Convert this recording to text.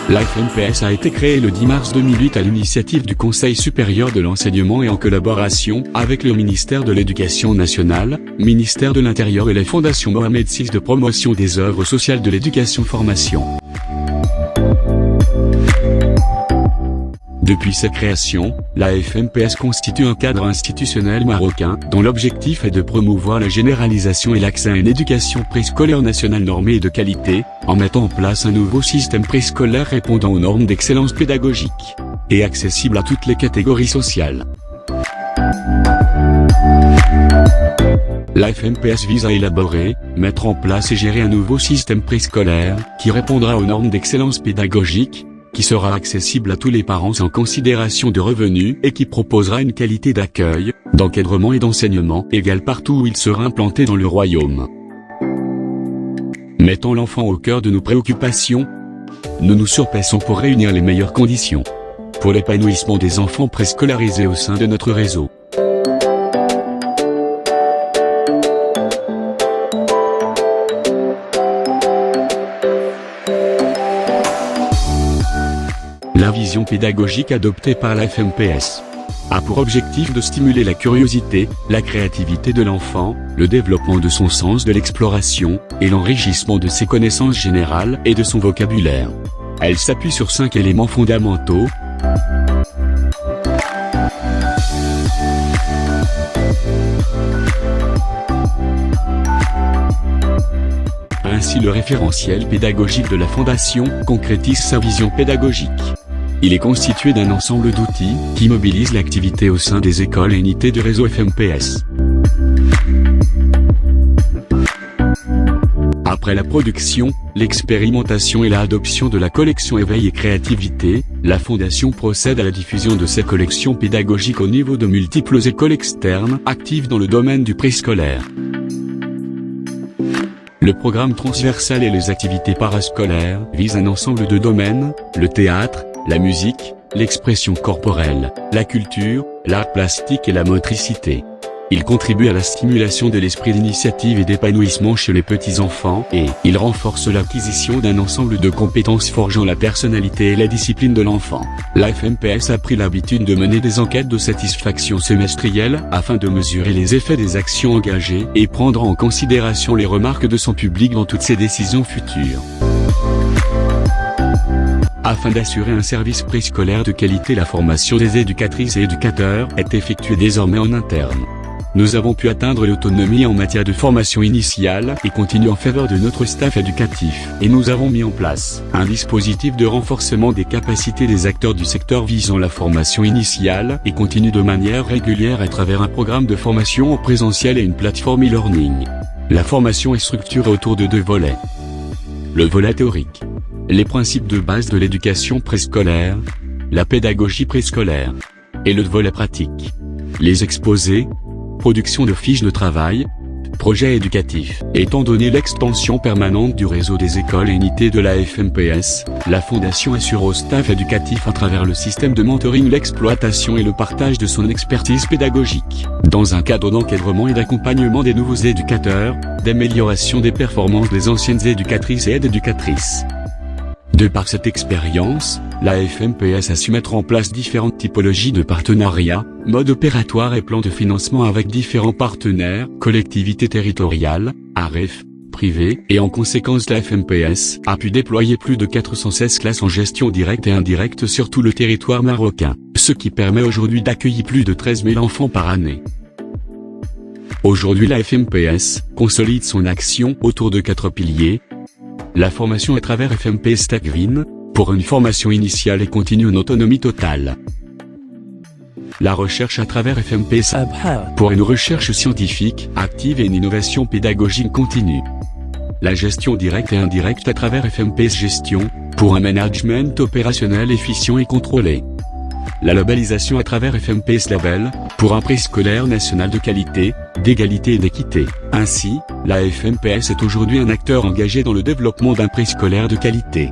La FMPS a été créée le 10 mars 2008 à l'initiative du Conseil supérieur de l'enseignement et en collaboration avec le ministère de l'Éducation nationale, ministère de l'Intérieur et la Fondation Mohamed VI de promotion des œuvres sociales de l'éducation-formation. Depuis sa création, la FMPS constitue un cadre institutionnel marocain dont l'objectif est de promouvoir la généralisation et l'accès à une éducation préscolaire nationale normée et de qualité, en mettant en place un nouveau système préscolaire répondant aux normes d'excellence pédagogique et accessible à toutes les catégories sociales. La FMPS vise à élaborer, mettre en place et gérer un nouveau système préscolaire qui répondra aux normes d'excellence pédagogique, qui sera accessible à tous les parents sans considération de revenus et qui proposera une qualité d'accueil, d'encadrement et d'enseignement égale partout où il sera implanté dans le royaume. Mettons l'enfant au cœur de nos préoccupations. Nous nous surpassons pour réunir les meilleures conditions pour l'épanouissement des enfants préscolarisés au sein de notre réseau. La vision pédagogique adoptée par la FMPS a pour objectif de stimuler la curiosité, la créativité de l'enfant, le développement de son sens de l'exploration, et l'enrichissement de ses connaissances générales et de son vocabulaire. Elle s'appuie sur 5 éléments fondamentaux. Ainsi, le référentiel pédagogique de la Fondation concrétise sa vision pédagogique. Il est constitué d'un ensemble d'outils qui mobilisent l'activité au sein des écoles et unités du réseau FMPS. Après la production, l'expérimentation et l'adoption de la collection Éveil et Créativité, la Fondation procède à la diffusion de ces collections pédagogiques au niveau de multiples écoles externes actives dans le domaine du préscolaire. Le programme transversal et les activités parascolaires visent un ensemble de domaines, le théâtre, la musique, l'expression corporelle, la culture, l'art plastique et la motricité. Il contribue à la stimulation de l'esprit d'initiative et d'épanouissement chez les petits-enfants et il renforce l'acquisition d'un ensemble de compétences forgeant la personnalité et la discipline de l'enfant. La FMPS a pris l'habitude de mener des enquêtes de satisfaction semestrielles afin de mesurer les effets des actions engagées et prendre en considération les remarques de son public dans toutes ses décisions futures. Afin d'assurer un service préscolaire de qualité, la formation des éducatrices et éducateurs est effectuée désormais en interne. Nous avons pu atteindre l'autonomie en matière de formation initiale et continue en faveur de notre staff éducatif. Et nous avons mis en place un dispositif de renforcement des capacités des acteurs du secteur visant la formation initiale et continue de manière régulière à travers un programme de formation en présentiel et une plateforme e-learning. La formation est structurée autour de 2 volets. Le volet théorique. Les principes de base de l'éducation préscolaire, la pédagogie préscolaire, et le volet pratique. Les exposés, production de fiches de travail, projets éducatifs. Étant donné l'extension permanente du réseau des écoles et unités de la FMPS, la Fondation assure au staff éducatif à travers le système de mentoring l'exploitation et le partage de son expertise pédagogique, dans un cadre d'encadrement et d'accompagnement des nouveaux éducateurs, d'amélioration des performances des anciennes éducatrices et aides-éducatrices. De par cette expérience, la FMPS a su mettre en place différentes typologies de partenariats, modes opératoires et plans de financement avec différents partenaires, collectivités territoriales, AREF, privés, et en conséquence la FMPS a pu déployer plus de 416 classes en gestion directe et indirecte sur tout le territoire marocain, ce qui permet aujourd'hui d'accueillir plus de 13 000 enfants par année. Aujourd'hui la FMPS consolide son action autour de 4 piliers. La formation à travers FMPS Tech-Vin, pour une formation initiale et continue en autonomie totale. La recherche à travers FMPS pour une recherche scientifique, active et une innovation pédagogique continue. La gestion directe et indirecte à travers FMPS Gestion, pour un management opérationnel efficient et contrôlé. La labellisation à travers FMPS Label, pour un préscolaire national de qualité, d'égalité et d'équité. Ainsi, la FMPS est aujourd'hui un acteur engagé dans le développement d'un préscolaire de qualité.